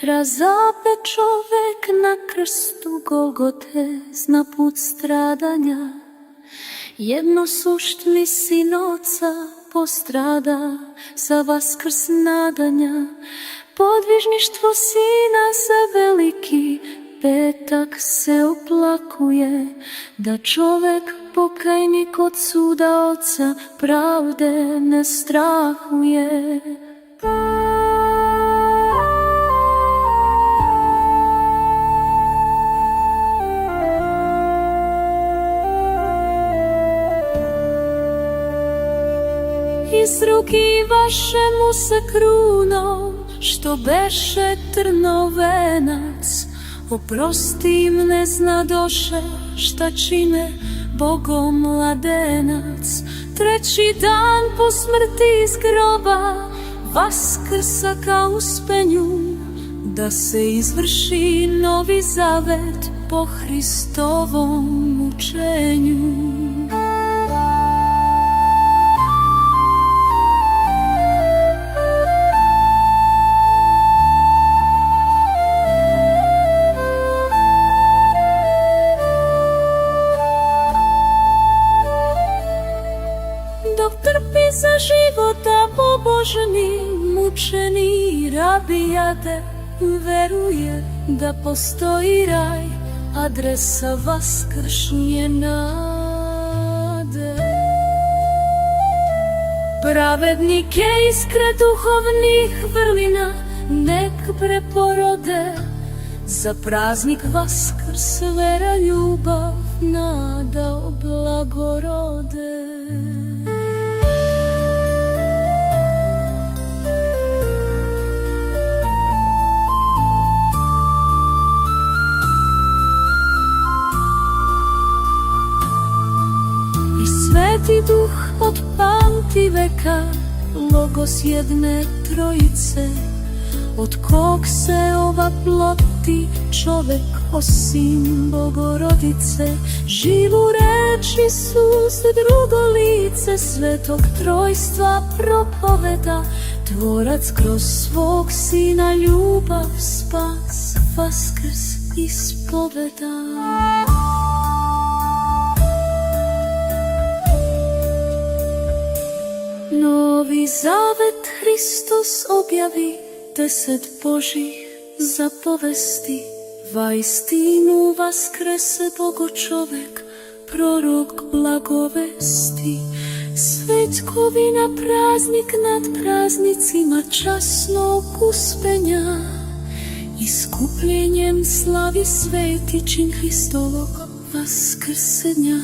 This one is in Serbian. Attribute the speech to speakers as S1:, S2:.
S1: Razapet čovek na krstu Golgote, zna put stradanja. Jednosuštni sin oca postrada za vaskrs nadanja. Podvižništvo sina za veliki petak se oplakuje, da čovek pokajnik od suda oca pravde ne strahuje. Iz ruki vaše mu se kruno, što beše trnovenac, oprosti im ne znadoše šta čine Bogom mladenac. Treći dan po smrti iz groba vaskrsa ka uspenju, da se izvrši novi zavet po Hristovom učenju. Dok trpi za života pobožni, mučeni rabijate, veruje da postoji raj, adresa vaskršnje nade. Pravednike iskre duhovnih vrlina nek preporode, za praznik Vaskrs vera, ljubav, nada oblagorode. Sveti Duh od pamti veka, logos jedne trojice, od kog se ova ploti čovek osim Bogorodice. Živu reč Isus, drugo lice svetog trojstva propoveda, tvorac kroz svog sina ljubav, spas, vaskrs ispoveda. Novi zavet Hristos objavi, 10 Božih zapovesti. Vaistinu vaskrese Bogo čovek, prorok blagovesti. Svetkovi na praznik nad praznicima časnog uspenja, iskupljenjem slavi sveti čin Hristovog vaskrsenja.